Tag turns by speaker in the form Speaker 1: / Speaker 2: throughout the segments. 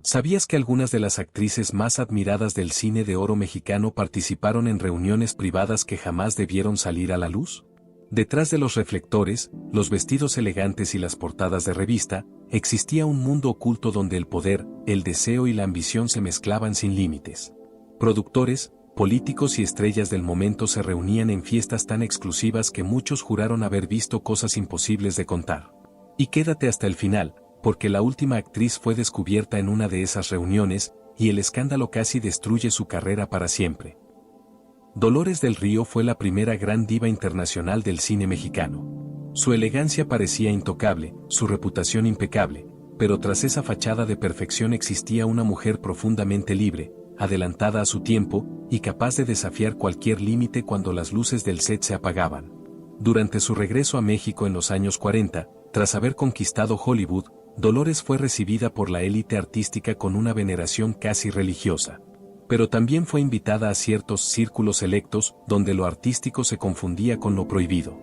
Speaker 1: ¿Sabías que algunas de las actrices más admiradas del cine de oro mexicano participaron en reuniones privadas que jamás debieron salir a la luz? Detrás de los reflectores, los vestidos elegantes y las portadas de revista, existía un mundo oculto donde el poder, el deseo y la ambición se mezclaban sin límites. Productores, políticos y estrellas del momento se reunían en fiestas tan exclusivas que muchos juraron haber visto cosas imposibles de contar. Y quédate hasta el final, porque la última actriz fue descubierta en una de esas reuniones, y el escándalo casi destruye su carrera para siempre. Dolores del Río fue la primera gran diva internacional del cine mexicano. Su elegancia parecía intocable, su reputación impecable, pero tras esa fachada de perfección existía una mujer profundamente libre, adelantada a su tiempo, y capaz de desafiar cualquier límite cuando las luces del set se apagaban. Durante su regreso a México en los años 40, tras haber conquistado Hollywood, Dolores fue recibida por la élite artística con una veneración casi religiosa. Pero también fue invitada a ciertos círculos selectos donde lo artístico se confundía con lo prohibido.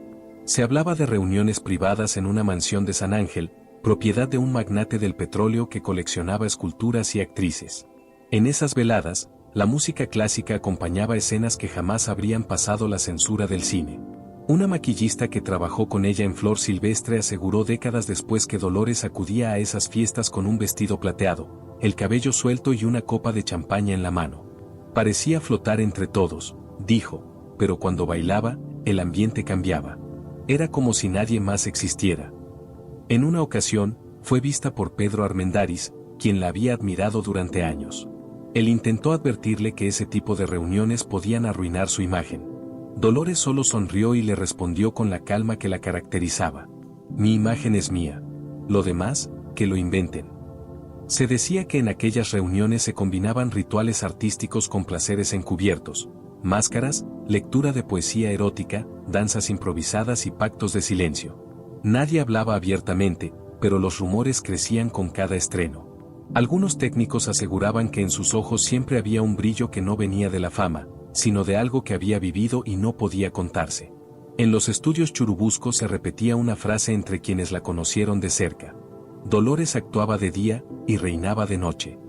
Speaker 1: Se hablaba de reuniones privadas en una mansión de San Ángel, propiedad de un magnate del petróleo que coleccionaba esculturas y actrices. En esas veladas, la música clásica acompañaba escenas que jamás habrían pasado la censura del cine. Una maquillista que trabajó con ella en Flor Silvestre aseguró décadas después que Dolores acudía a esas fiestas con un vestido plateado, el cabello suelto y una copa de champaña en la mano. Parecía flotar entre todos, dijo, pero cuando bailaba, el ambiente cambiaba. Era como si nadie más existiera. En una ocasión, fue vista por Pedro Armendáriz, quien la había admirado durante años. Él intentó advertirle que ese tipo de reuniones podían arruinar su imagen. Dolores solo sonrió y le respondió con la calma que la caracterizaba. Mi imagen es mía. Lo demás, que lo inventen. Se decía que en aquellas reuniones se combinaban rituales artísticos con placeres encubiertos, máscaras, lectura de poesía erótica, danzas improvisadas y pactos de silencio. Nadie hablaba abiertamente, pero los rumores crecían con cada estreno. Algunos técnicos aseguraban que en sus ojos siempre había un brillo que no venía de la fama, sino de algo que había vivido y no podía contarse. En los estudios Churubusco se repetía una frase entre quienes la conocieron de cerca. Dolores actuaba de día y reinaba de noche.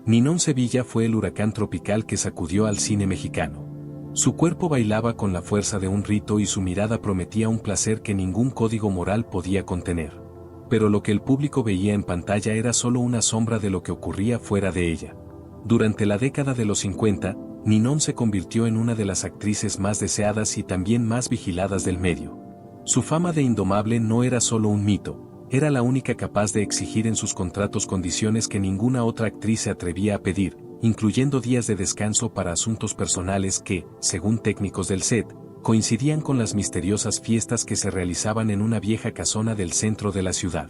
Speaker 1: Ninón Sevilla fue el huracán tropical que sacudió al cine mexicano. Su cuerpo bailaba con la fuerza de un rito y su mirada prometía un placer que ningún código moral podía contener. Pero lo que el público veía en pantalla era solo una sombra de lo que ocurría fuera de ella. Durante la década de los 50, Ninón se convirtió en una de las actrices más deseadas y también más vigiladas del medio. Su fama de indomable no era solo un mito, era la única capaz de exigir en sus contratos condiciones que ninguna otra actriz se atrevía a pedir, incluyendo días de descanso para asuntos personales que, según técnicos del set, coincidían con las misteriosas fiestas que se realizaban en una vieja casona del centro de la ciudad.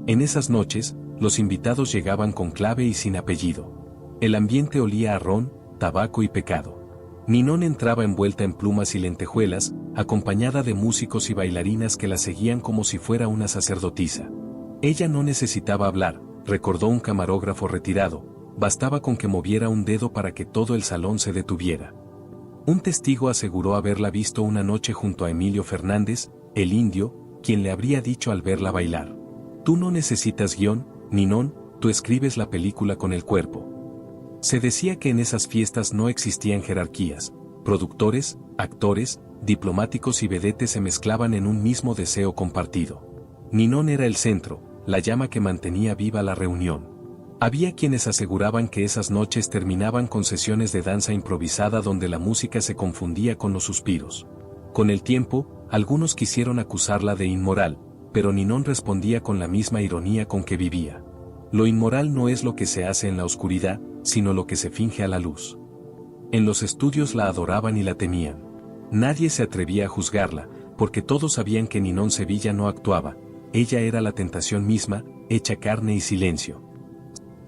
Speaker 1: En esas noches, los invitados llegaban con clave y sin apellido. El ambiente olía a ron, tabaco y pecado. Ninón entraba envuelta en plumas y lentejuelas, acompañada de músicos y bailarinas que la seguían como si fuera una sacerdotisa. Ella no necesitaba hablar, recordó un camarógrafo retirado, bastaba con que moviera un dedo para que todo el salón se detuviera. Un testigo aseguró haberla visto una noche junto a Emilio Fernández, el indio, quien le habría dicho al verla bailar: «Tú no necesitas guión, Ninón, tú escribes la película con el cuerpo». Se decía que en esas fiestas no existían jerarquías, productores, actores, diplomáticos y vedetes se mezclaban en un mismo deseo compartido. Ninón era el centro, la llama que mantenía viva la reunión. Había quienes aseguraban que esas noches terminaban con sesiones de danza improvisada donde la música se confundía con los suspiros. Con el tiempo, algunos quisieron acusarla de inmoral, pero Ninón respondía con la misma ironía con que vivía. Lo inmoral no es lo que se hace en la oscuridad, sino lo que se finge a la luz. En los estudios la adoraban y la temían. Nadie se atrevía a juzgarla, porque todos sabían que Ninón Sevilla no actuaba, ella era la tentación misma, hecha carne y silencio.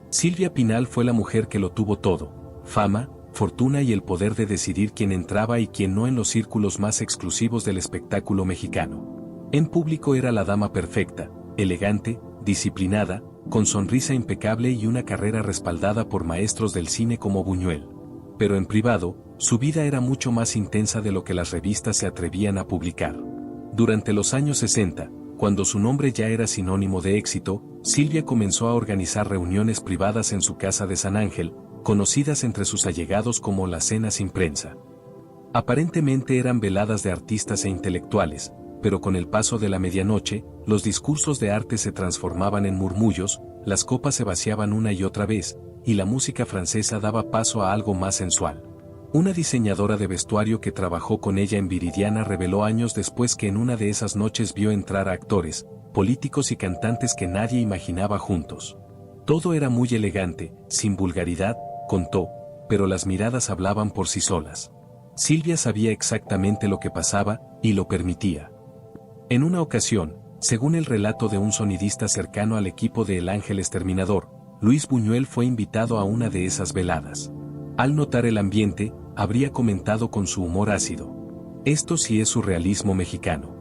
Speaker 1: Silvia Pinal fue la mujer que lo tuvo todo: fama, fortuna y el poder de decidir quién entraba y quién no en los círculos más exclusivos del espectáculo mexicano. En público era la dama perfecta, elegante, disciplinada, con sonrisa impecable y una carrera respaldada por maestros del cine como Buñuel. Pero en privado, su vida era mucho más intensa de lo que las revistas se atrevían a publicar. Durante los años 60, cuando su nombre ya era sinónimo de éxito, Silvia comenzó a organizar reuniones privadas en su casa de San Ángel, conocidas entre sus allegados como las cenas sin prensa. Aparentemente eran veladas de artistas e intelectuales, pero con el paso de la medianoche, los discursos de arte se transformaban en murmullos, las copas se vaciaban una y otra vez, y la música francesa daba paso a algo más sensual. Una diseñadora de vestuario que trabajó con ella en Viridiana reveló años después que en una de esas noches vio entrar a actores, políticos y cantantes que nadie imaginaba juntos. Todo era muy elegante, sin vulgaridad, contó, pero las miradas hablaban por sí solas. Silvia sabía exactamente lo que pasaba, y lo permitía. En una ocasión, según el relato de un sonidista cercano al equipo de El Ángel Exterminador, Luis Buñuel fue invitado a una de esas veladas. Al notar el ambiente, habría comentado con su humor ácido: esto sí es surrealismo mexicano.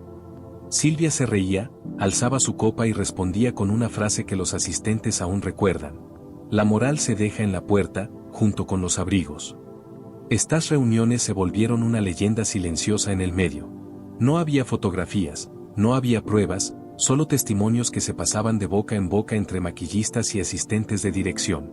Speaker 1: Silvia se reía, alzaba su copa y respondía con una frase que los asistentes aún recuerdan: la moral se deja en la puerta, junto con los abrigos. Estas reuniones se volvieron una leyenda silenciosa en el medio. No había fotografías, no había pruebas, solo testimonios que se pasaban de boca en boca entre maquillistas y asistentes de dirección.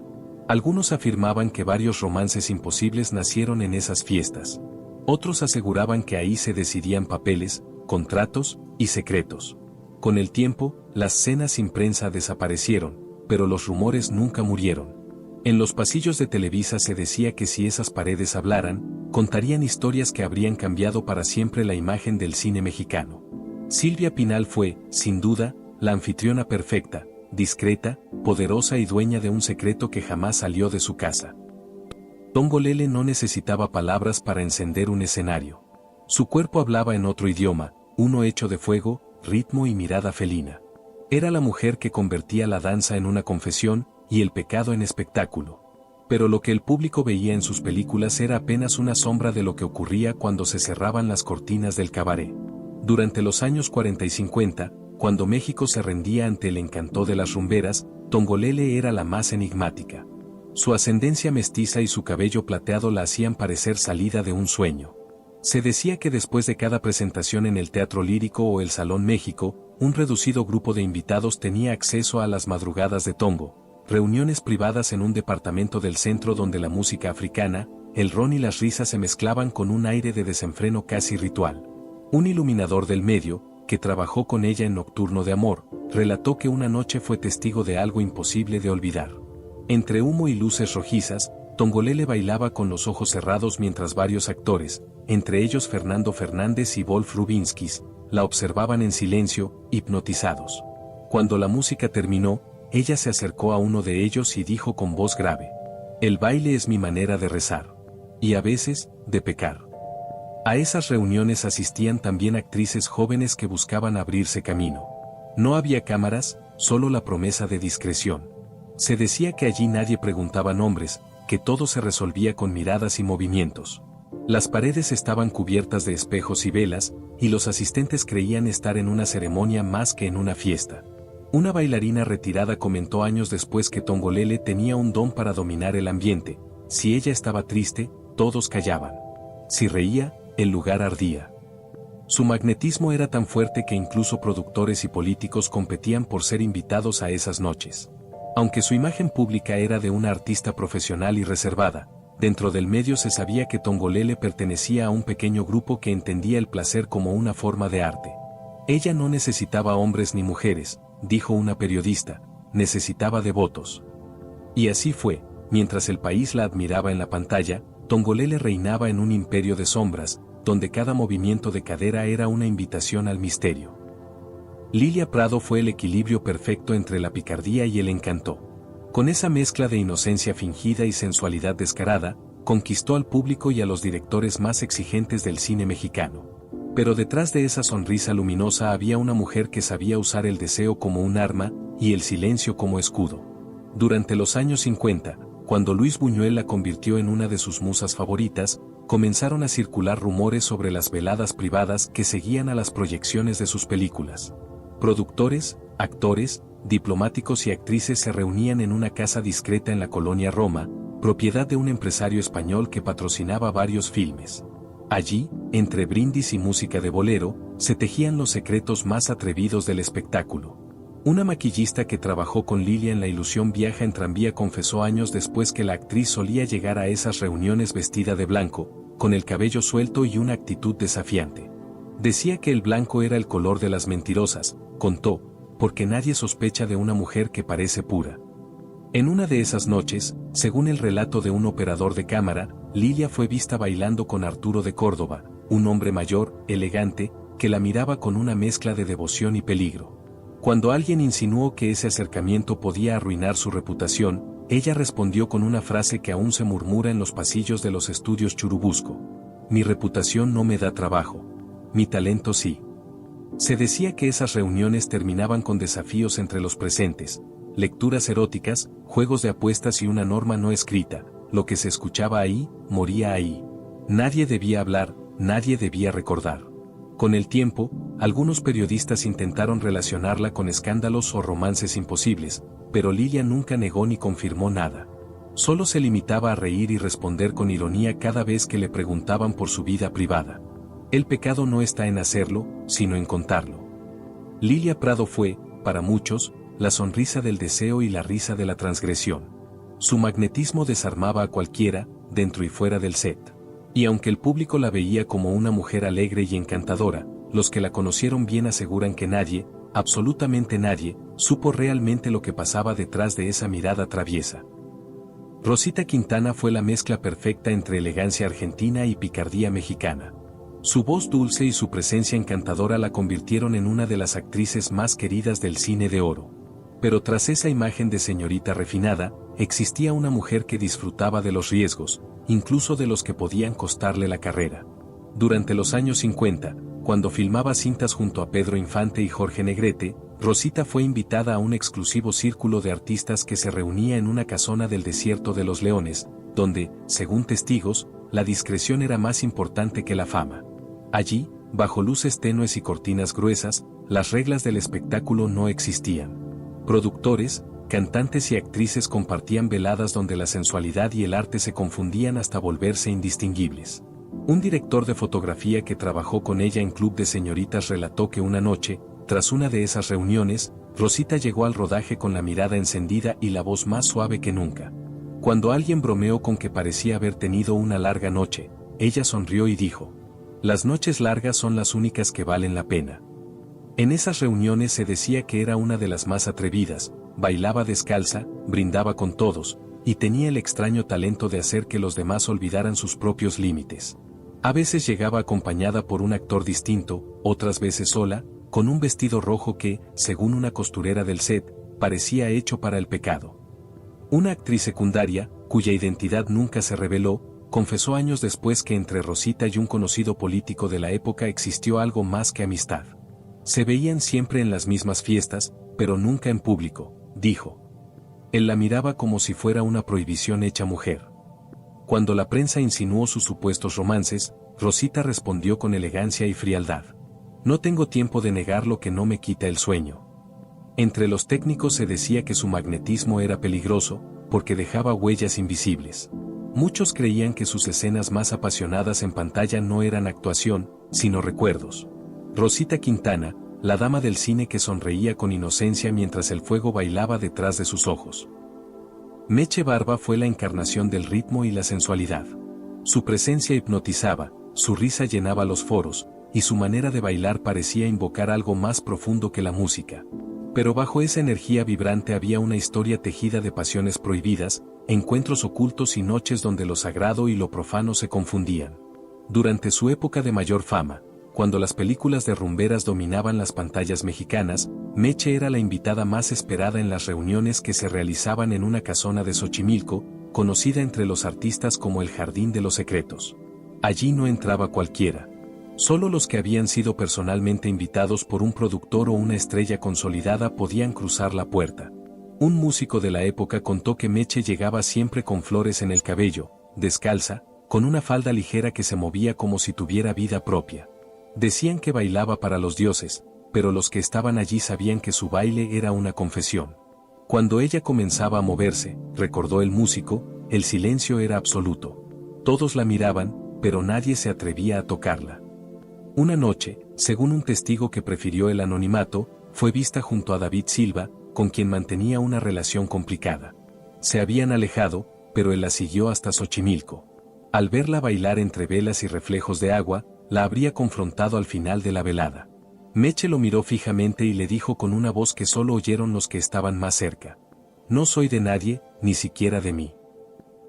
Speaker 1: Algunos afirmaban que varios romances imposibles nacieron en esas fiestas. Otros aseguraban que ahí se decidían papeles, contratos y secretos. Con el tiempo, las cenas sin prensa desaparecieron, pero los rumores nunca murieron. En los pasillos de Televisa se decía que si esas paredes hablaran, contarían historias que habrían cambiado para siempre la imagen del cine mexicano. Silvia Pinal fue, sin duda, la anfitriona perfecta, discreta, poderosa y dueña de un secreto que jamás salió de su casa. Tongolele no necesitaba palabras para encender un escenario. Su cuerpo hablaba en otro idioma, uno hecho de fuego, ritmo y mirada felina. Era la mujer que convertía la danza en una confesión, y el pecado en espectáculo. Pero lo que el público veía en sus películas era apenas una sombra de lo que ocurría cuando se cerraban las cortinas del cabaret. Durante los años 40 y 50, cuando México se rendía ante el encanto de las rumberas, Tongolele era la más enigmática. Su ascendencia mestiza y su cabello plateado la hacían parecer salida de un sueño. Se decía que después de cada presentación en el Teatro Lírico o el Salón México, un reducido grupo de invitados tenía acceso a las madrugadas de Tongo, reuniones privadas en un departamento del centro donde la música africana, el ron y las risas se mezclaban con un aire de desenfreno casi ritual. Un iluminador del medio, que trabajó con ella en Nocturno de Amor, relató que una noche fue testigo de algo imposible de olvidar. Entre humo y luces rojizas, Tongolele bailaba con los ojos cerrados mientras varios actores, entre ellos Fernando Fernández y Wolf Rubinskis, la observaban en silencio, hipnotizados. Cuando la música terminó, ella se acercó a uno de ellos y dijo con voz grave: el baile es mi manera de rezar. Y a veces, de pecar. A esas reuniones asistían también actrices jóvenes que buscaban abrirse camino. No había cámaras, solo la promesa de discreción. Se decía que allí nadie preguntaba nombres, que todo se resolvía con miradas y movimientos. Las paredes estaban cubiertas de espejos y velas, y los asistentes creían estar en una ceremonia más que en una fiesta. Una bailarina retirada comentó años después que Tongolele tenía un don para dominar el ambiente. Si ella estaba triste, todos callaban. Si reía, el lugar ardía. Su magnetismo era tan fuerte que incluso productores y políticos competían por ser invitados a esas noches. Aunque su imagen pública era de una artista profesional y reservada, dentro del medio se sabía que Tongolele pertenecía a un pequeño grupo que entendía el placer como una forma de arte. Ella no necesitaba hombres ni mujeres, dijo una periodista, necesitaba devotos. Y así fue, mientras el país la admiraba en la pantalla, Tongolele reinaba en un imperio de sombras, donde cada movimiento de cadera era una invitación al misterio. Lilia Prado fue el equilibrio perfecto entre la picardía y el encanto. Con esa mezcla de inocencia fingida y sensualidad descarada, conquistó al público y a los directores más exigentes del cine mexicano. Pero detrás de esa sonrisa luminosa había una mujer que sabía usar el deseo como un arma, y el silencio como escudo. Durante los años 50, cuando Luis Buñuel la convirtió en una de sus musas favoritas, comenzaron a circular rumores sobre las veladas privadas que seguían a las proyecciones de sus películas. Productores, actores, diplomáticos y actrices se reunían en una casa discreta en la colonia Roma, propiedad de un empresario español que patrocinaba varios filmes. Allí, entre brindis y música de bolero, se tejían los secretos más atrevidos del espectáculo. Una maquillista que trabajó con Lilia en La ilusión viaja en tranvía confesó años después que la actriz solía llegar a esas reuniones vestida de blanco, con el cabello suelto y una actitud desafiante. Decía que el blanco era el color de las mentirosas, contó, porque nadie sospecha de una mujer que parece pura. En una de esas noches, según el relato de un operador de cámara, Lilia fue vista bailando con Arturo de Córdoba, un hombre mayor, elegante, que la miraba con una mezcla de devoción y peligro. Cuando alguien insinuó que ese acercamiento podía arruinar su reputación, ella respondió con una frase que aún se murmura en los pasillos de los estudios Churubusco. Mi reputación no me da trabajo. Mi talento sí. Se decía que esas reuniones terminaban con desafíos entre los presentes, lecturas eróticas, juegos de apuestas y una norma no escrita, lo que se escuchaba ahí, moría ahí. Nadie debía hablar, nadie debía recordar. Con el tiempo, algunos periodistas intentaron relacionarla con escándalos o romances imposibles, pero Lilia nunca negó ni confirmó nada. Solo se limitaba a reír y responder con ironía cada vez que le preguntaban por su vida privada. El pecado no está en hacerlo, sino en contarlo. Lilia Prado fue, para muchos, la sonrisa del deseo y la risa de la transgresión. Su magnetismo desarmaba a cualquiera, dentro y fuera del set. Y aunque el público la veía como una mujer alegre y encantadora, los que la conocieron bien aseguran que nadie, absolutamente nadie, supo realmente lo que pasaba detrás de esa mirada traviesa. Rosita Quintana fue la mezcla perfecta entre elegancia argentina y picardía mexicana. Su voz dulce y su presencia encantadora la convirtieron en una de las actrices más queridas del cine de oro. Pero tras esa imagen de señorita refinada, existía una mujer que disfrutaba de los riesgos, incluso de los que podían costarle la carrera. Durante los años 50, cuando filmaba cintas junto a Pedro Infante y Jorge Negrete, Rosita fue invitada a un exclusivo círculo de artistas que se reunía en una casona del desierto de los Leones, donde, según testigos, la discreción era más importante que la fama. Allí, bajo luces tenues y cortinas gruesas, las reglas del espectáculo no existían. Productores, cantantes y actrices compartían veladas donde la sensualidad y el arte se confundían hasta volverse indistinguibles. Un director de fotografía que trabajó con ella en Club de Señoritas relató que una noche, tras una de esas reuniones, Rosita llegó al rodaje con la mirada encendida y la voz más suave que nunca. Cuando alguien bromeó con que parecía haber tenido una larga noche, ella sonrió y dijo: "Las noches largas son las únicas que valen la pena". En esas reuniones se decía que era una de las más atrevidas, bailaba descalza, brindaba con todos, y tenía el extraño talento de hacer que los demás olvidaran sus propios límites. A veces llegaba acompañada por un actor distinto, otras veces sola, con un vestido rojo que, según una costurera del set, parecía hecho para el pecado. Una actriz secundaria, cuya identidad nunca se reveló, confesó años después que entre Rosita y un conocido político de la época existió algo más que amistad. Se veían siempre en las mismas fiestas, pero nunca en público, dijo. Él la miraba como si fuera una prohibición hecha mujer. Cuando la prensa insinuó sus supuestos romances, Rosita respondió con elegancia y frialdad: "No tengo tiempo de negar lo que no me quita el sueño". Entre los técnicos se decía que su magnetismo era peligroso, porque dejaba huellas invisibles. Muchos creían que sus escenas más apasionadas en pantalla no eran actuación, sino recuerdos. Rosita Quintana, la dama del cine que sonreía con inocencia mientras el fuego bailaba detrás de sus ojos. Meche Barba fue la encarnación del ritmo y la sensualidad. Su presencia hipnotizaba, su risa llenaba los foros, y su manera de bailar parecía invocar algo más profundo que la música. Pero bajo esa energía vibrante había una historia tejida de pasiones prohibidas, encuentros ocultos y noches donde lo sagrado y lo profano se confundían. Durante su época de mayor fama, cuando las películas de rumberas dominaban las pantallas mexicanas, Meche era la invitada más esperada en las reuniones que se realizaban en una casona de Xochimilco, conocida entre los artistas como el Jardín de los Secretos. Allí no entraba cualquiera. Solo los que habían sido personalmente invitados por un productor o una estrella consolidada podían cruzar la puerta. Un músico de la época contó que Meche llegaba siempre con flores en el cabello, descalza, con una falda ligera que se movía como si tuviera vida propia. Decían que bailaba para los dioses, pero los que estaban allí sabían que su baile era una confesión. Cuando ella comenzaba a moverse, recordó el músico, el silencio era absoluto. Todos la miraban, pero nadie se atrevía a tocarla. Una noche, según un testigo que prefirió el anonimato, fue vista junto a David Silva, con quien mantenía una relación complicada. Se habían alejado, pero él la siguió hasta Xochimilco. Al verla bailar entre velas y reflejos de agua, la habría confrontado al final de la velada. Meche lo miró fijamente y le dijo con una voz que solo oyeron los que estaban más cerca: «No soy de nadie, ni siquiera de mí».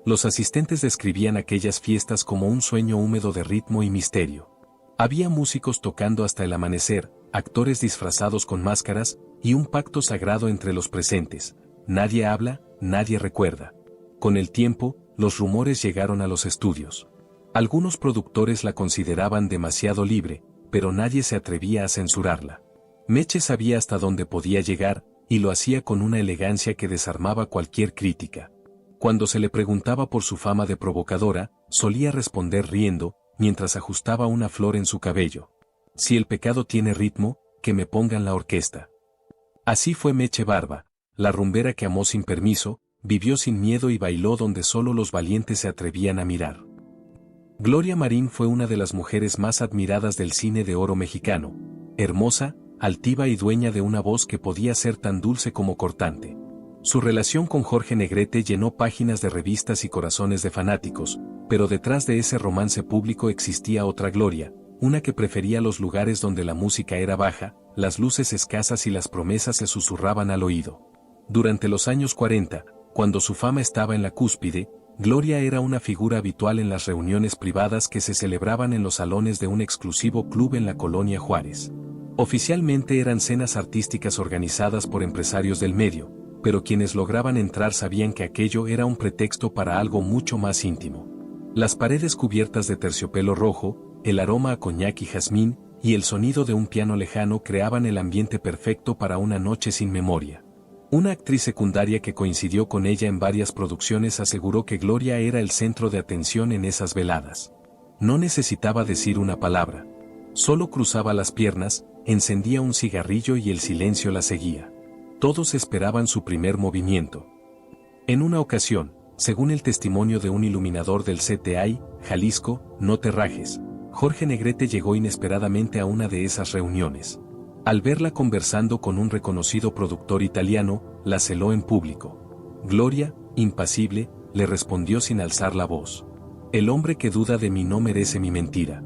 Speaker 1: Los asistentes describían aquellas fiestas como un sueño húmedo de ritmo y misterio. Había músicos tocando hasta el amanecer, actores disfrazados con máscaras, y un pacto sagrado entre los presentes: nadie habla, nadie recuerda. Con el tiempo, los rumores llegaron a los estudios. Algunos productores la consideraban demasiado libre, pero nadie se atrevía a censurarla. Meche sabía hasta dónde podía llegar, y lo hacía con una elegancia que desarmaba cualquier crítica. Cuando se le preguntaba por su fama de provocadora, solía responder riendo, mientras ajustaba una flor en su cabello: «Si el pecado tiene ritmo, que me pongan la orquesta». Así fue Meche Barba, la rumbera que amó sin permiso, vivió sin miedo y bailó donde solo los valientes se atrevían a mirar. Gloria Marín fue una de las mujeres más admiradas del cine de oro mexicano, hermosa, altiva y dueña de una voz que podía ser tan dulce como cortante. Su relación con Jorge Negrete llenó páginas de revistas y corazones de fanáticos, pero detrás de ese romance público existía otra Gloria, una que prefería los lugares donde la música era baja, las luces escasas y las promesas se susurraban al oído. Durante los años 40, cuando su fama estaba en la cúspide, Gloria era una figura habitual en las reuniones privadas que se celebraban en los salones de un exclusivo club en la colonia Juárez. Oficialmente eran cenas artísticas organizadas por empresarios del medio, pero quienes lograban entrar sabían que aquello era un pretexto para algo mucho más íntimo. Las paredes cubiertas de terciopelo rojo, el aroma a coñac y jazmín, y el sonido de un piano lejano creaban el ambiente perfecto para una noche sin memoria. Una actriz secundaria que coincidió con ella en varias producciones aseguró que Gloria era el centro de atención en esas veladas. No necesitaba decir una palabra. Solo cruzaba las piernas, encendía un cigarrillo y el silencio la seguía. Todos esperaban su primer movimiento. En una ocasión, según el testimonio de un iluminador del CTI, Jalisco, No te rajes, Jorge Negrete llegó inesperadamente a una de esas reuniones. Al verla conversando con un reconocido productor italiano, la celó en público. Gloria, impasible, le respondió sin alzar la voz: «El hombre que duda de mí no merece mi mentira».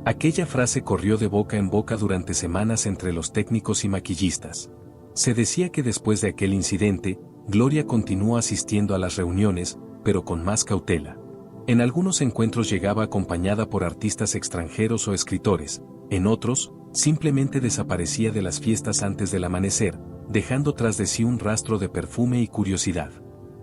Speaker 1: Aquella frase corrió de boca en boca durante semanas entre los técnicos y maquillistas. Se decía que después de aquel incidente, Gloria continuó asistiendo a las reuniones, pero con más cautela. En algunos encuentros llegaba acompañada por artistas extranjeros o escritores, en otros, simplemente desaparecía de las fiestas antes del amanecer, dejando tras de sí un rastro de perfume y curiosidad.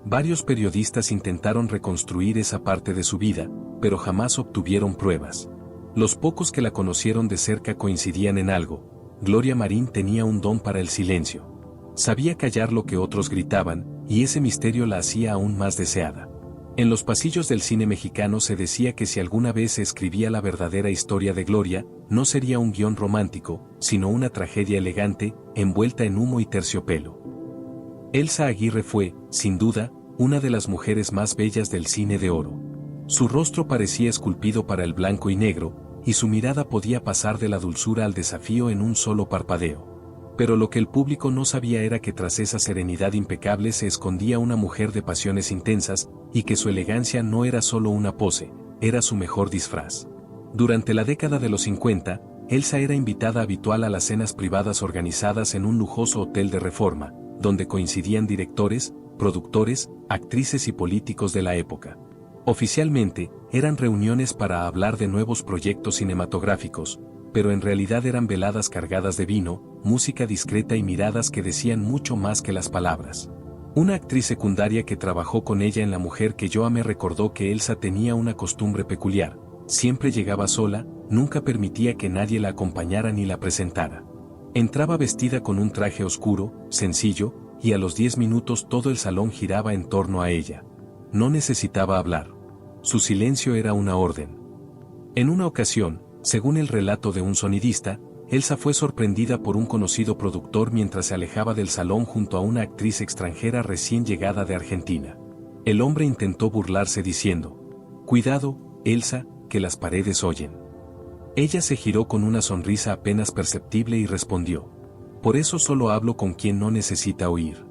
Speaker 1: Varios periodistas intentaron reconstruir esa parte de su vida, pero jamás obtuvieron pruebas. Los pocos que la conocieron de cerca coincidían en algo: Gloria Marín tenía un don para el silencio. Sabía callar lo que otros gritaban, y ese misterio la hacía aún más deseada. En los pasillos del cine mexicano se decía que si alguna vez se escribía la verdadera historia de Gloria, no sería un guión romántico, sino una tragedia elegante, envuelta en humo y terciopelo. Elsa Aguirre fue, sin duda, una de las mujeres más bellas del cine de oro. Su rostro parecía esculpido para el blanco y negro, y su mirada podía pasar de la dulzura al desafío en un solo parpadeo. Pero lo que el público no sabía era que tras esa serenidad impecable se escondía una mujer de pasiones intensas, y que su elegancia no era solo una pose, era su mejor disfraz. Durante la década de los 50, Elsa era invitada habitual a las cenas privadas organizadas en un lujoso hotel de Reforma, donde coincidían directores, productores, actrices y políticos de la época. Oficialmente, eran reuniones para hablar de nuevos proyectos cinematográficos, pero en realidad eran veladas cargadas de vino, música discreta y miradas que decían mucho más que las palabras. Una actriz secundaria que trabajó con ella en La mujer que yo amé recordó que Elsa tenía una costumbre peculiar: siempre llegaba sola, nunca permitía que nadie la acompañara ni la presentara. Entraba vestida con un traje oscuro, sencillo, y a los 10 minutos todo el salón giraba en torno a ella. No necesitaba hablar. Su silencio era una orden. En una ocasión, según el relato de un sonidista, Elsa fue sorprendida por un conocido productor mientras se alejaba del salón junto a una actriz extranjera recién llegada de Argentina. El hombre intentó burlarse diciendo: «Cuidado, Elsa, que las paredes oyen. Ella se giró con una sonrisa apenas perceptible y respondió: por eso solo hablo con quien no necesita oír.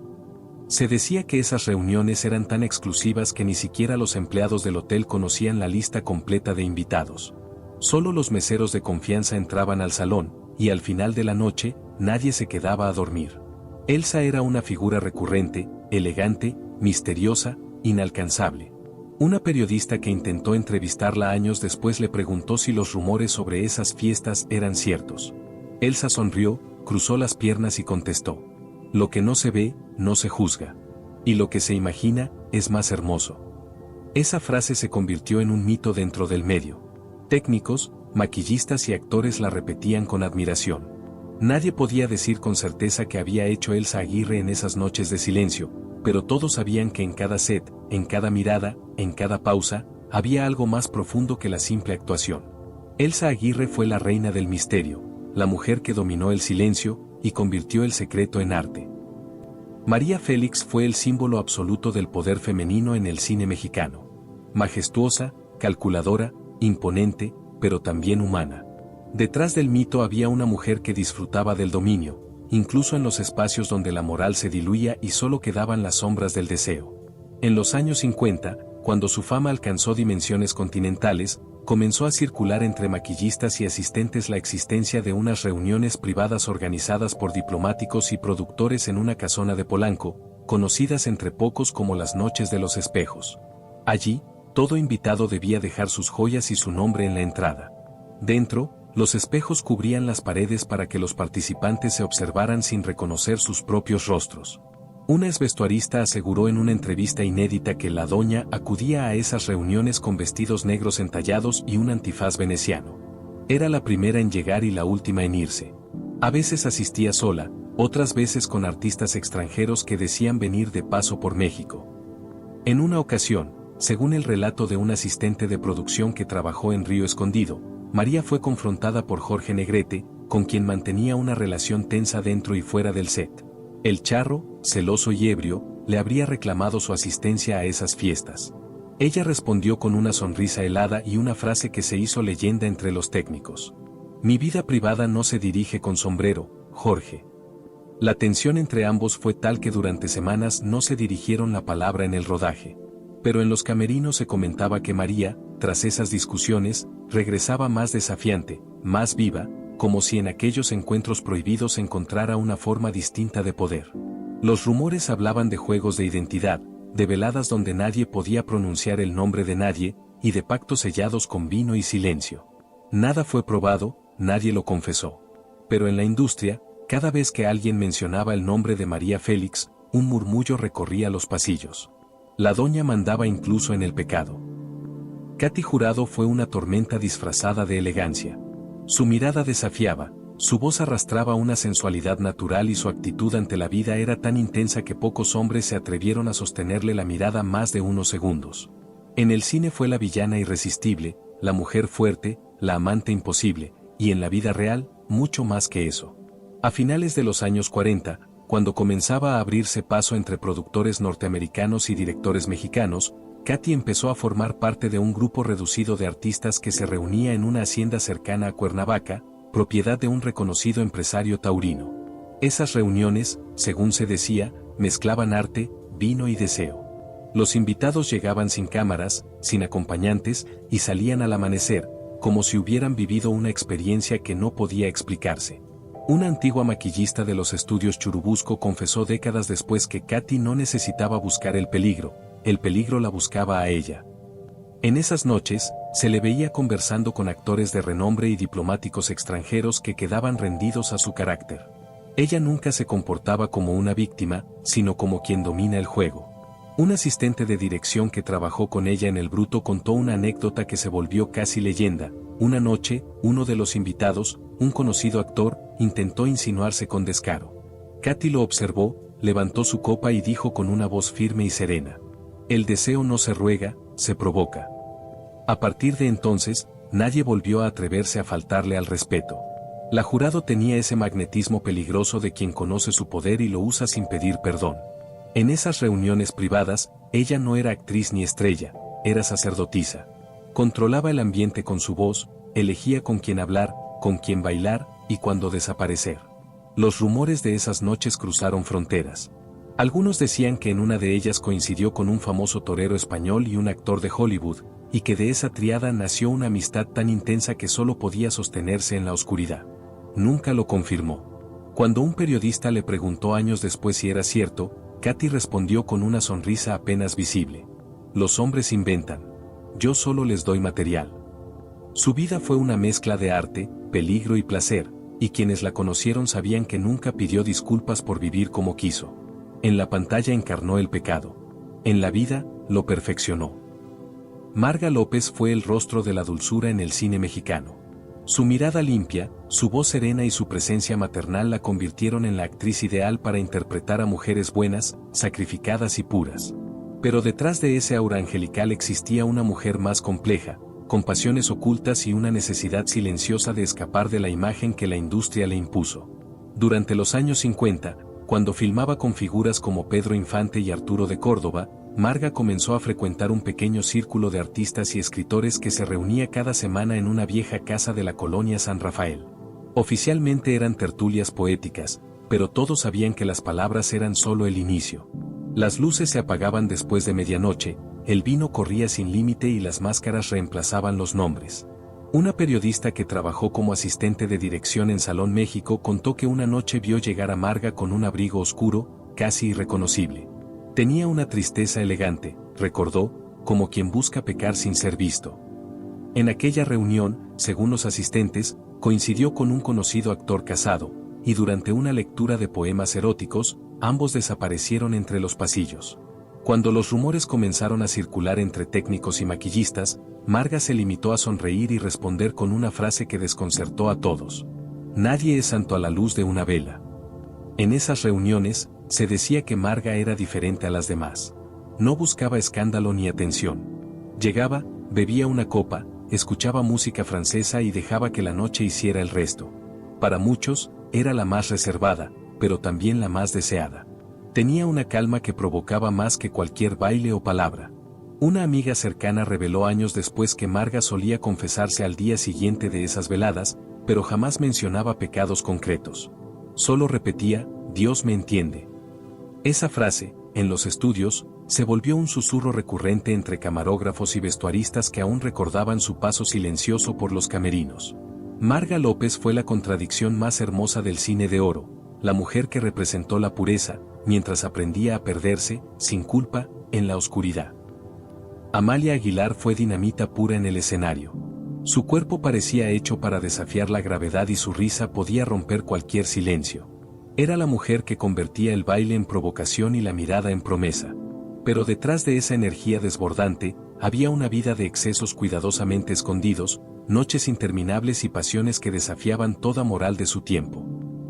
Speaker 1: Se decía que esas reuniones eran tan exclusivas que ni siquiera los empleados del hotel conocían la lista completa de invitados. Solo los meseros de confianza entraban al salón, y al final de la noche, nadie se quedaba a dormir. Elsa era una figura recurrente, elegante, misteriosa, inalcanzable. Una periodista que intentó entrevistarla años después le preguntó si los rumores sobre esas fiestas eran ciertos. Elsa sonrió, cruzó las piernas y contestó: lo que no se ve, no se juzga. Y lo que se imagina, es más hermoso. Esa frase se convirtió en un mito dentro del medio. Técnicos, maquillistas y actores la repetían con admiración. Nadie podía decir con certeza qué había hecho Elsa Aguirre en esas noches de silencio, pero todos sabían que en cada set, en cada mirada, en cada pausa, había algo más profundo que la simple actuación. Elsa Aguirre fue la reina del misterio, la mujer que dominó el silencio y convirtió el secreto en arte. María Félix fue el símbolo absoluto del poder femenino en el cine mexicano. Majestuosa, calculadora, imponente, pero también humana. Detrás del mito había una mujer que disfrutaba del dominio, incluso en los espacios donde la moral se diluía y solo quedaban las sombras del deseo. En los años 50, cuando su fama alcanzó dimensiones continentales, comenzó a circular entre maquillistas y asistentes la existencia de unas reuniones privadas organizadas por diplomáticos y productores en una casona de Polanco, conocidas entre pocos como las Noches de los Espejos. Allí, todo invitado debía dejar sus joyas y su nombre en la entrada. Dentro, los espejos cubrían las paredes para que los participantes se observaran sin reconocer sus propios rostros. Una exvestuarista aseguró en una entrevista inédita que la doña acudía a esas reuniones con vestidos negros entallados y un antifaz veneciano. Era la primera en llegar y la última en irse. A veces asistía sola, otras veces con artistas extranjeros que decían venir de paso por México. En una ocasión, según el relato de un asistente de producción que trabajó en Río Escondido, María fue confrontada por Jorge Negrete, con quien mantenía una relación tensa dentro y fuera del set. El charro, celoso y ebrio, le habría reclamado su asistencia a esas fiestas. Ella respondió con una sonrisa helada y una frase que se hizo leyenda entre los técnicos: mi vida privada no se dirige con sombrero, Jorge. La tensión entre ambos fue tal que durante semanas no se dirigieron la palabra en el rodaje. Pero en los camerinos se comentaba que María, tras esas discusiones, regresaba más desafiante, más viva, como si en aquellos encuentros prohibidos encontrara una forma distinta de poder. Los rumores hablaban de juegos de identidad, de veladas donde nadie podía pronunciar el nombre de nadie, y de pactos sellados con vino y silencio. Nada fue probado, nadie lo confesó. Pero en la industria, cada vez que alguien mencionaba el nombre de María Félix, un murmullo recorría los pasillos. La doña mandaba incluso en el pecado. Katy Jurado fue una tormenta disfrazada de elegancia. Su mirada desafiaba, su voz arrastraba una sensualidad natural y su actitud ante la vida era tan intensa que pocos hombres se atrevieron a sostenerle la mirada más de unos segundos. En el cine fue la villana irresistible, la mujer fuerte, la amante imposible, y en la vida real, mucho más que eso. A finales de los años 40, cuando comenzaba a abrirse paso entre productores norteamericanos y directores mexicanos, Katy empezó a formar parte de un grupo reducido de artistas que se reunía en una hacienda cercana a Cuernavaca, propiedad de un reconocido empresario taurino. Esas reuniones, según se decía, mezclaban arte, vino y deseo. Los invitados llegaban sin cámaras, sin acompañantes, y salían al amanecer, como si hubieran vivido una experiencia que no podía explicarse. Una antigua maquillista de los estudios Churubusco confesó décadas después que Katy no necesitaba buscar el peligro la buscaba a ella. En esas noches, se le veía conversando con actores de renombre y diplomáticos extranjeros que quedaban rendidos a su carácter. Ella nunca se comportaba como una víctima, sino como quien domina el juego. Un asistente de dirección que trabajó con ella en El Bruto contó una anécdota que se volvió casi leyenda. Una noche, uno de los invitados, un conocido actor, intentó insinuarse con descaro. Katy lo observó, levantó su copa y dijo con una voz firme y serena: el deseo no se ruega, se provoca. A partir de entonces, nadie volvió a atreverse a faltarle al respeto. La Jurado tenía ese magnetismo peligroso de quien conoce su poder y lo usa sin pedir perdón. En esas reuniones privadas, ella no era actriz ni estrella, era sacerdotisa. Controlaba el ambiente con su voz, elegía con quién hablar, con quién bailar, y cuándo desaparecer. Los rumores de esas noches cruzaron fronteras. Algunos decían que en una de ellas coincidió con un famoso torero español y un actor de Hollywood, y que de esa tríada nació una amistad tan intensa que solo podía sostenerse en la oscuridad. Nunca lo confirmó. Cuando un periodista le preguntó años después si era cierto, Katy respondió con una sonrisa apenas visible. Los hombres inventan. Yo solo les doy material. Su vida fue una mezcla de arte, peligro y placer, y quienes la conocieron sabían que nunca pidió disculpas por vivir como quiso. En la pantalla encarnó el pecado. En la vida, lo perfeccionó. Marga López fue el rostro de la dulzura en el cine mexicano. Su mirada limpia, su voz serena y su presencia maternal la convirtieron en la actriz ideal para interpretar a mujeres buenas, sacrificadas y puras. Pero detrás de ese aura angelical existía una mujer más compleja, con pasiones ocultas y una necesidad silenciosa de escapar de la imagen que la industria le impuso. Durante los años 50, cuando filmaba con figuras como Pedro Infante y Arturo de Córdoba, Marga comenzó a frecuentar un pequeño círculo de artistas y escritores que se reunía cada semana en una vieja casa de la colonia San Rafael. Oficialmente eran tertulias poéticas, pero todos sabían que las palabras eran solo el inicio. Las luces se apagaban después de medianoche, el vino corría sin límite y las máscaras reemplazaban los nombres. Una periodista que trabajó como asistente de dirección en Salón México contó que una noche vio llegar a Marga con un abrigo oscuro, casi irreconocible. Tenía una tristeza elegante, recordó, como quien busca pecar sin ser visto. En aquella reunión, según los asistentes, coincidió con un conocido actor casado, y durante una lectura de poemas eróticos, ambos desaparecieron entre los pasillos. Cuando los rumores comenzaron a circular entre técnicos y maquillistas, Marga se limitó a sonreír y responder con una frase que desconcertó a todos. Nadie es santo a la luz de una vela. En esas reuniones, se decía que Marga era diferente a las demás. No buscaba escándalo ni atención. Llegaba, bebía una copa, escuchaba música francesa y dejaba que la noche hiciera el resto. Para muchos, era la más reservada, pero también la más deseada. Tenía una calma que provocaba más que cualquier baile o palabra. Una amiga cercana reveló años después que Marga solía confesarse al día siguiente de esas veladas, pero jamás mencionaba pecados concretos. Solo repetía, Dios me entiende. Esa frase, en los estudios, se volvió un susurro recurrente entre camarógrafos y vestuaristas que aún recordaban su paso silencioso por los camerinos. Marga López fue la contradicción más hermosa del cine de oro, la mujer que representó la pureza, mientras aprendía a perderse, sin culpa, en la oscuridad. Amalia Aguilar fue dinamita pura en el escenario. Su cuerpo parecía hecho para desafiar la gravedad y su risa podía romper cualquier silencio. Era la mujer que convertía el baile en provocación y la mirada en promesa. Pero detrás de esa energía desbordante, había una vida de excesos cuidadosamente escondidos, noches interminables y pasiones que desafiaban toda moral de su tiempo.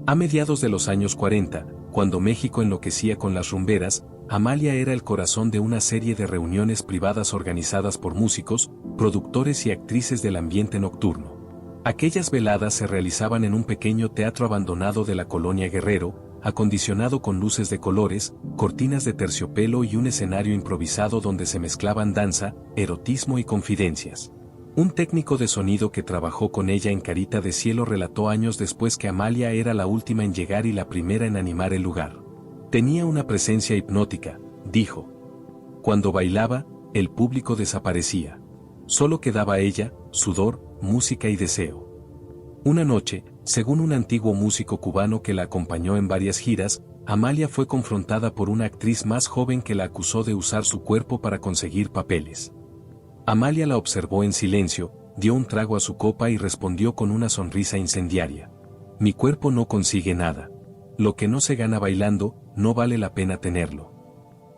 Speaker 1: A mediados de los años 40, cuando México enloquecía con las rumberas, Amalia era el corazón de una serie de reuniones privadas organizadas por músicos, productores y actrices del ambiente nocturno. Aquellas veladas se realizaban en un pequeño teatro abandonado de la colonia Guerrero, acondicionado con luces de colores, cortinas de terciopelo y un escenario improvisado donde se mezclaban danza, erotismo y confidencias. Un técnico de sonido que trabajó con ella en Carita de Cielo relató años después que Amalia era la última en llegar y la primera en animar el lugar. Tenía una presencia hipnótica, dijo. Cuando bailaba, el público desaparecía. Solo quedaba ella, sudor, música y deseo. Una noche, según un antiguo músico cubano que la acompañó en varias giras, Amalia fue confrontada por una actriz más joven que la acusó de usar su cuerpo para conseguir papeles. Amalia la observó en silencio, dio un trago a su copa y respondió con una sonrisa incendiaria. Mi cuerpo no consigue nada. Lo que no se gana bailando, no vale la pena tenerlo.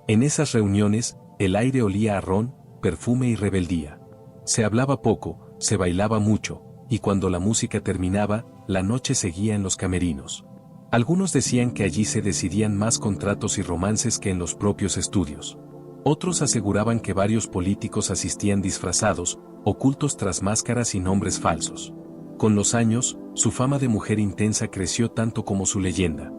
Speaker 1: En esas reuniones, el aire olía a ron, perfume y rebeldía. Se hablaba poco, se bailaba mucho, y cuando la música terminaba, la noche seguía en los camerinos. Algunos decían que allí se decidían más contratos y romances que en los propios estudios. Otros aseguraban que varios políticos asistían disfrazados, ocultos tras máscaras y nombres falsos. Con los años, su fama de mujer intensa creció tanto como su leyenda.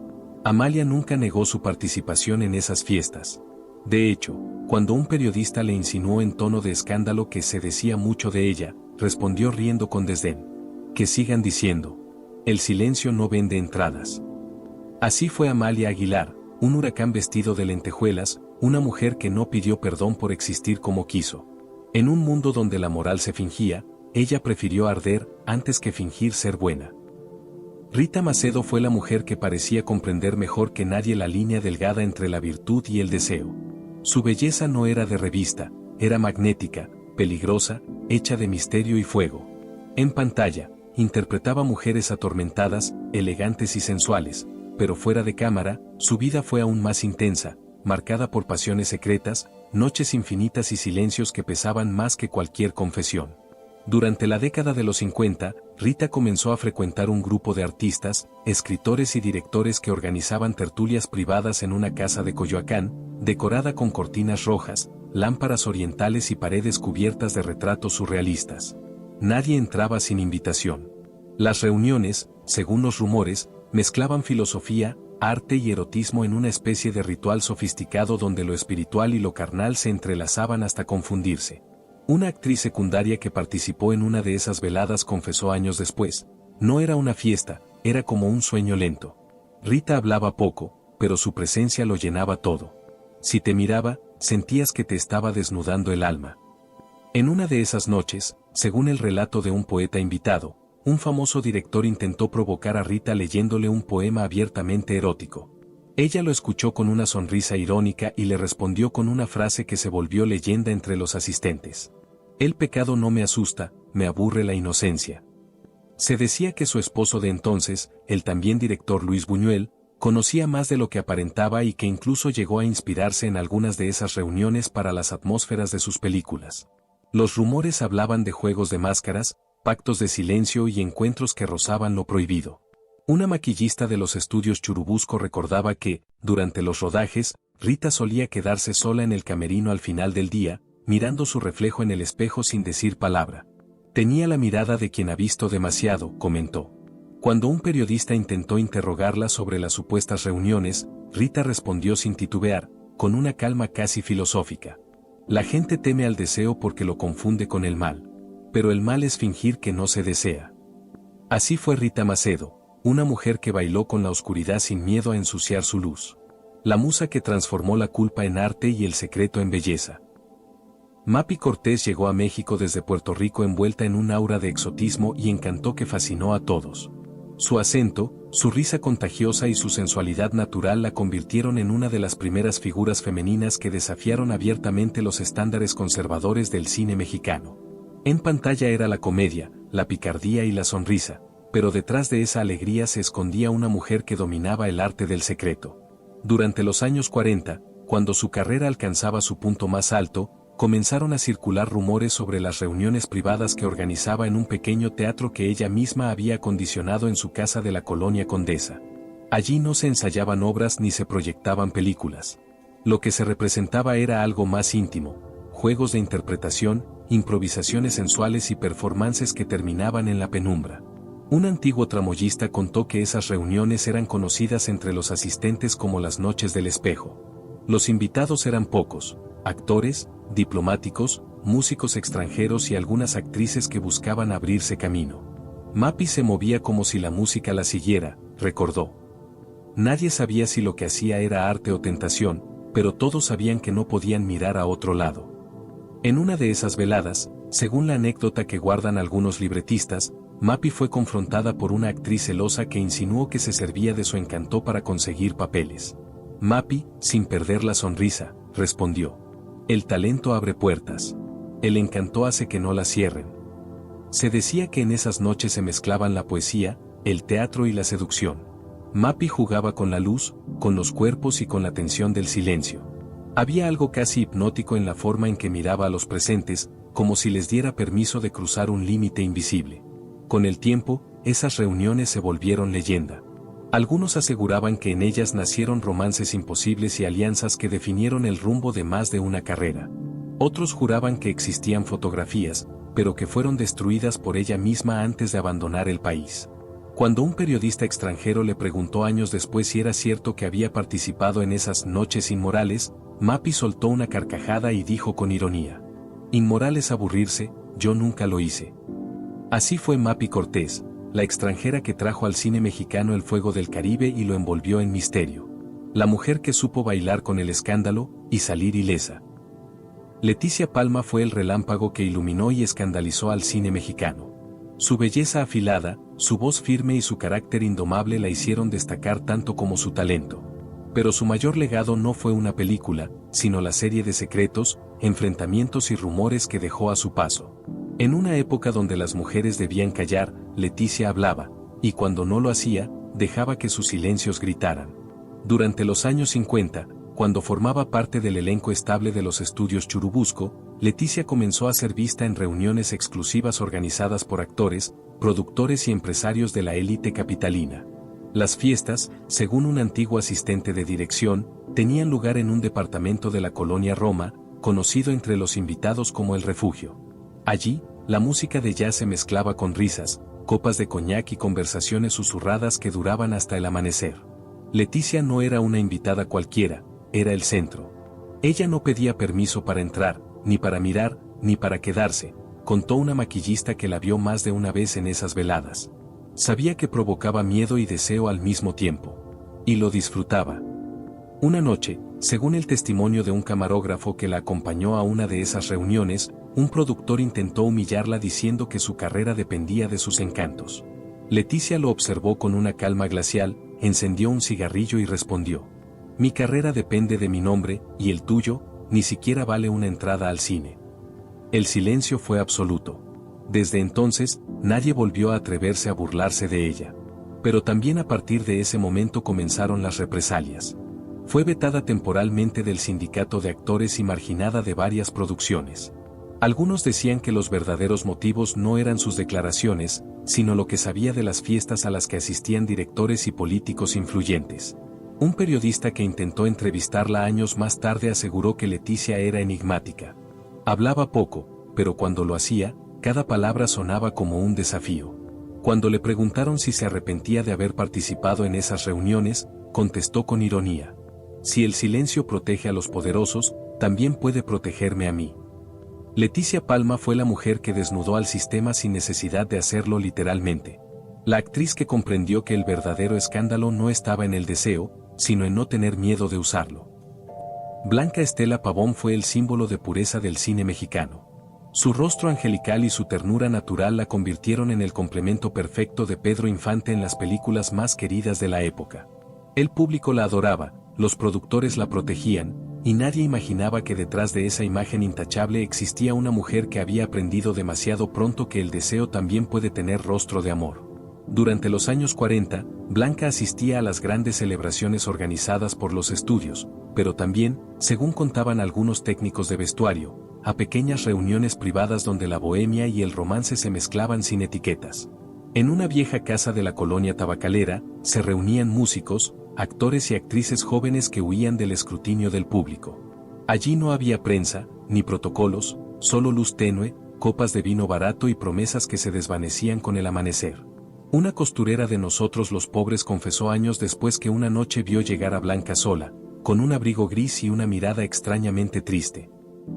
Speaker 1: Amalia nunca negó su participación en esas fiestas. De hecho, cuando un periodista le insinuó en tono de escándalo que se decía mucho de ella, respondió riendo con desdén: que sigan diciendo. El silencio no vende entradas. Así fue Amalia Aguilar, un huracán vestido de lentejuelas, una mujer que no pidió perdón por existir como quiso. En un mundo donde la moral se fingía, ella prefirió arder antes que fingir ser buena. Rita Macedo fue la mujer que parecía comprender mejor que nadie la línea delgada entre la virtud y el deseo. Su belleza no era de revista, era magnética, peligrosa, hecha de misterio y fuego. En pantalla, interpretaba mujeres atormentadas, elegantes y sensuales, pero fuera de cámara, su vida fue aún más intensa, marcada por pasiones secretas, noches infinitas y silencios que pesaban más que cualquier confesión. Durante la década de los 50, Rita comenzó a frecuentar un grupo de artistas, escritores y directores que organizaban tertulias privadas en una casa de Coyoacán, decorada con cortinas rojas, lámparas orientales y paredes cubiertas de retratos surrealistas. Nadie entraba sin invitación. Las reuniones, según los rumores, mezclaban filosofía, arte y erotismo en una especie de ritual sofisticado donde lo espiritual y lo carnal se entrelazaban hasta confundirse. Una actriz secundaria que participó en una de esas veladas confesó años después: no era una fiesta, era como un sueño lento. Rita hablaba poco, pero su presencia lo llenaba todo. Si te miraba, sentías que te estaba desnudando el alma. En una de esas noches, según el relato de un poeta invitado, un famoso director intentó provocar a Rita leyéndole un poema abiertamente erótico. Ella lo escuchó con una sonrisa irónica y le respondió con una frase que se volvió leyenda entre los asistentes: el pecado no me asusta, me aburre la inocencia. Se decía que su esposo de entonces, el también director Luis Buñuel, conocía más de lo que aparentaba y que incluso llegó a inspirarse en algunas de esas reuniones para las atmósferas de sus películas. Los rumores hablaban de juegos de máscaras, pactos de silencio y encuentros que rozaban lo prohibido. Una maquillista de los estudios Churubusco recordaba que, durante los rodajes, Rita solía quedarse sola en el camerino al final del día, mirando su reflejo en el espejo sin decir palabra. Tenía la mirada de quien ha visto demasiado, comentó. Cuando un periodista intentó interrogarla sobre las supuestas reuniones, Rita respondió sin titubear, con una calma casi filosófica: la gente teme al deseo porque lo confunde con el mal. Pero el mal es fingir que no se desea. Así fue Rita Macedo, una mujer que bailó con la oscuridad sin miedo a ensuciar su luz. La musa que transformó la culpa en arte y el secreto en belleza. Mapi Cortés llegó a México desde Puerto Rico envuelta en un aura de exotismo y encanto que fascinó a todos. Su acento, su risa contagiosa y su sensualidad natural la convirtieron en una de las primeras figuras femeninas que desafiaron abiertamente los estándares conservadores del cine mexicano. En pantalla era la comedia, la picardía y la sonrisa, pero detrás de esa alegría se escondía una mujer que dominaba el arte del secreto. Durante los años 40, cuando su carrera alcanzaba su punto más alto, comenzaron a circular rumores sobre las reuniones privadas que organizaba en un pequeño teatro que ella misma había acondicionado en su casa de la colonia Condesa. Allí no se ensayaban obras ni se proyectaban películas. Lo que se representaba era algo más íntimo: juegos de interpretación, improvisaciones sensuales y performances que terminaban en la penumbra. Un antiguo tramoyista contó que esas reuniones eran conocidas entre los asistentes como las noches del espejo. Los invitados eran pocos: actores, diplomáticos, músicos extranjeros y algunas actrices que buscaban abrirse camino. Mapi se movía como si la música la siguiera, recordó. Nadie sabía si lo que hacía era arte o tentación, pero todos sabían que no podían mirar a otro lado. En una de esas veladas, según la anécdota que guardan algunos libretistas, Mapi fue confrontada por una actriz celosa que insinuó que se servía de su encanto para conseguir papeles. Mapi, sin perder la sonrisa, respondió: el talento abre puertas. El encanto hace que no las cierren. Se decía que en esas noches se mezclaban la poesía, el teatro y la seducción. Mapi jugaba con la luz, con los cuerpos y con la tensión del silencio. Había algo casi hipnótico en la forma en que miraba a los presentes, como si les diera permiso de cruzar un límite invisible. Con el tiempo, esas reuniones se volvieron leyenda. Algunos aseguraban que en ellas nacieron romances imposibles y alianzas que definieron el rumbo de más de una carrera. Otros juraban que existían fotografías, pero que fueron destruidas por ella misma antes de abandonar el país. Cuando un periodista extranjero le preguntó años después si era cierto que había participado en esas noches inmorales, Mappy soltó una carcajada y dijo con ironía: inmoral es aburrirse, yo nunca lo hice. Así fue Mappy Cortés, la extranjera que trajo al cine mexicano el fuego del Caribe y lo envolvió en misterio. La mujer que supo bailar con el escándalo y salir ilesa. Leticia Palma fue el relámpago que iluminó y escandalizó al cine mexicano. Su belleza afilada, su voz firme y su carácter indomable la hicieron destacar tanto como su talento. Pero su mayor legado no fue una película, sino la serie de secretos, enfrentamientos y rumores que dejó a su paso. En una época donde las mujeres debían callar, Leticia hablaba, y cuando no lo hacía, dejaba que sus silencios gritaran. Durante los años 50, cuando formaba parte del elenco estable de los estudios Churubusco, Leticia comenzó a ser vista en reuniones exclusivas organizadas por actores, productores y empresarios de la élite capitalina. Las fiestas, según un antiguo asistente de dirección, tenían lugar en un departamento de la colonia Roma, conocido entre los invitados como El Refugio. Allí, la música de jazz se mezclaba con risas, copas de coñac y conversaciones susurradas que duraban hasta el amanecer. Leticia no era una invitada cualquiera, era el centro. Ella no pedía permiso para entrar, ni para mirar, ni para quedarse, contó una maquillista que la vio más de una vez en esas veladas. Sabía que provocaba miedo y deseo al mismo tiempo. Y lo disfrutaba. Una noche, según el testimonio de un camarógrafo que la acompañó a una de esas reuniones, un productor intentó humillarla diciendo que su carrera dependía de sus encantos. Leticia lo observó con una calma glacial, encendió un cigarrillo y respondió: mi carrera depende de mi nombre, y el tuyo, ni siquiera vale una entrada al cine. El silencio fue absoluto. Desde entonces, nadie volvió a atreverse a burlarse de ella. Pero también a partir de ese momento comenzaron las represalias. Fue vetada temporalmente del sindicato de actores y marginada de varias producciones. Algunos decían que los verdaderos motivos no eran sus declaraciones, sino lo que sabía de las fiestas a las que asistían directores y políticos influyentes. Un periodista que intentó entrevistarla años más tarde aseguró que Leticia era enigmática. Hablaba poco, pero cuando lo hacía, cada palabra sonaba como un desafío. Cuando le preguntaron si se arrepentía de haber participado en esas reuniones, contestó con ironía: si el silencio protege a los poderosos, también puede protegerme a mí. Leticia Palma fue la mujer que desnudó al sistema sin necesidad de hacerlo literalmente. La actriz que comprendió que el verdadero escándalo no estaba en el deseo, sino en no tener miedo de usarlo. Blanca Estela Pavón fue el símbolo de pureza del cine mexicano. Su rostro angelical y su ternura natural la convirtieron en el complemento perfecto de Pedro Infante en las películas más queridas de la época. El público la adoraba, los productores la protegían, y nadie imaginaba que detrás de esa imagen intachable existía una mujer que había aprendido demasiado pronto que el deseo también puede tener rostro de amor. Durante los años 40, Blanca asistía a las grandes celebraciones organizadas por los estudios, pero también, según contaban algunos técnicos de vestuario, a pequeñas reuniones privadas donde la bohemia y el romance se mezclaban sin etiquetas. En una vieja casa de la colonia tabacalera, se reunían músicos, actores y actrices jóvenes que huían del escrutinio del público. Allí no había prensa, ni protocolos, solo luz tenue, copas de vino barato y promesas que se desvanecían con el amanecer. Una costurera de nosotros los pobres confesó años después que una noche vio llegar a Blanca sola, con un abrigo gris y una mirada extrañamente triste.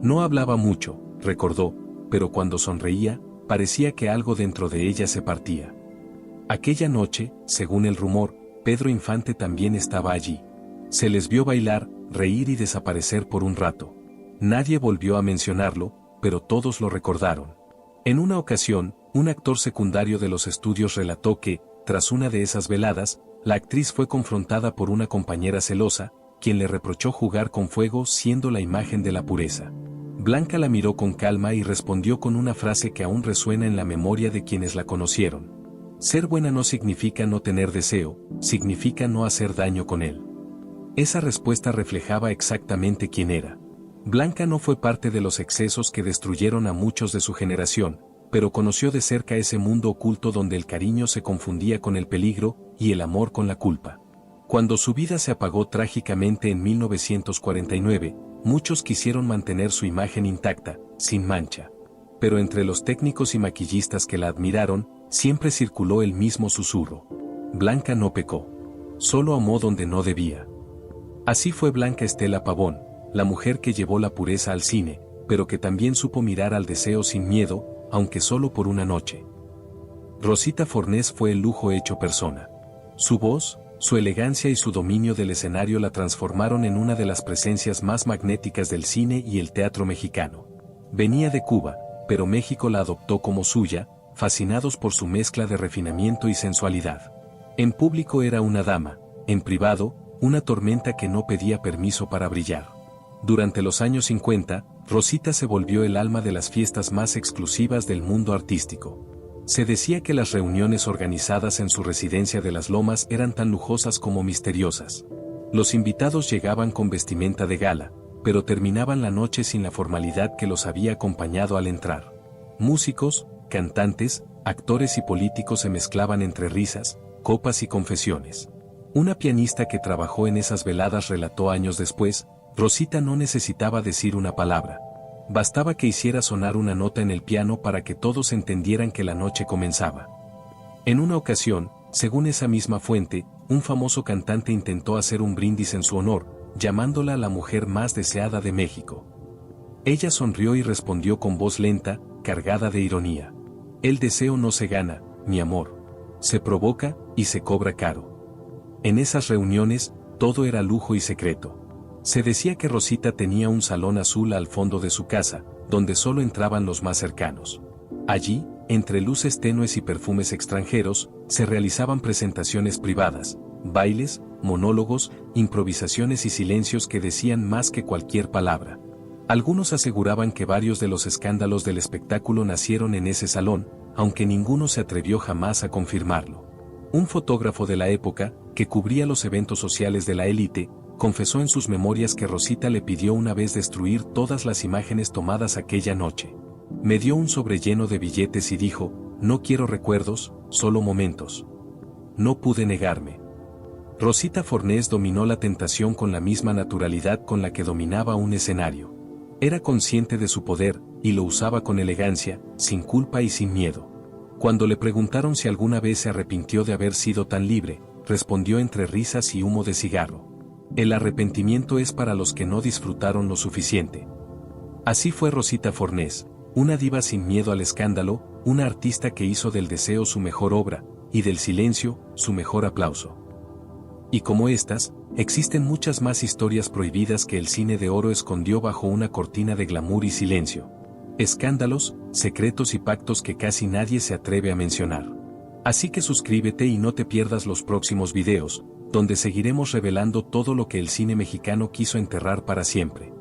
Speaker 1: No hablaba mucho, recordó, pero cuando sonreía, parecía que algo dentro de ella se partía. Aquella noche, según el rumor, Pedro Infante también estaba allí. Se les vio bailar, reír y desaparecer por un rato. Nadie volvió a mencionarlo, pero todos lo recordaron. En una ocasión, un actor secundario de los estudios relató que, tras una de esas veladas, la actriz fue confrontada por una compañera celosa, quien le reprochó jugar con fuego siendo la imagen de la pureza. Blanca la miró con calma y respondió con una frase que aún resuena en la memoria de quienes la conocieron: ser buena no significa no tener deseo, significa no hacer daño con él. Esa respuesta reflejaba exactamente quién era. Blanca no fue parte de los excesos que destruyeron a muchos de su generación, pero conoció de cerca ese mundo oculto donde el cariño se confundía con el peligro y el amor con la culpa. Cuando su vida se apagó trágicamente en 1949, muchos quisieron mantener su imagen intacta, sin mancha. Pero entre los técnicos y maquillistas que la admiraron, siempre circuló el mismo susurro: Blanca no pecó. Solo amó donde no debía. Así fue Blanca Estela Pavón, la mujer que llevó la pureza al cine, pero que también supo mirar al deseo sin miedo, aunque solo por una noche. Rosita Fornés fue el lujo hecho persona. Su voz, su elegancia y su dominio del escenario la transformaron en una de las presencias más magnéticas del cine y el teatro mexicano. Venía de Cuba, pero México la adoptó como suya, fascinados por su mezcla de refinamiento y sensualidad. En público era una dama, en privado, una tormenta que no pedía permiso para brillar. Durante los años 50, Rosita se volvió el alma de las fiestas más exclusivas del mundo artístico. Se decía que las reuniones organizadas en su residencia de Las Lomas eran tan lujosas como misteriosas. Los invitados llegaban con vestimenta de gala, pero terminaban la noche sin la formalidad que los había acompañado al entrar. Músicos, cantantes, actores y políticos se mezclaban entre risas, copas y confesiones. Una pianista que trabajó en esas veladas relató años después: Rosita no necesitaba decir una palabra. Bastaba que hiciera sonar una nota en el piano para que todos entendieran que la noche comenzaba. En una ocasión, según esa misma fuente, un famoso cantante intentó hacer un brindis en su honor, llamándola la mujer más deseada de México. Ella sonrió y respondió con voz lenta, cargada de ironía: el deseo no se gana, mi amor. Se provoca y se cobra caro. En esas reuniones, todo era lujo y secreto. Se decía que Rosita tenía un salón azul al fondo de su casa, donde solo entraban los más cercanos. Allí, entre luces tenues y perfumes extranjeros, se realizaban presentaciones privadas, bailes, monólogos, improvisaciones y silencios que decían más que cualquier palabra. Algunos aseguraban que varios de los escándalos del espectáculo nacieron en ese salón, aunque ninguno se atrevió jamás a confirmarlo. Un fotógrafo de la época, que cubría los eventos sociales de la élite, confesó en sus memorias que Rosita le pidió una vez destruir todas las imágenes tomadas aquella noche. Me dio un sobre lleno de billetes y dijo: no quiero recuerdos, solo momentos. No pude negarme. Rosita Fornés dominó la tentación con la misma naturalidad con la que dominaba un escenario. Era consciente de su poder, y lo usaba con elegancia, sin culpa y sin miedo. Cuando le preguntaron si alguna vez se arrepintió de haber sido tan libre, respondió entre risas y humo de cigarro: el arrepentimiento es para los que no disfrutaron lo suficiente. Así fue Rosita Fornés, una diva sin miedo al escándalo, una artista que hizo del deseo su mejor obra, y del silencio, su mejor aplauso. Y como estas, existen muchas más historias prohibidas que el cine de oro escondió bajo una cortina de glamour y silencio. Escándalos, secretos y pactos que casi nadie se atreve a mencionar. Así que suscríbete y no te pierdas los próximos videos, donde seguiremos revelando todo lo que el cine mexicano quiso enterrar para siempre.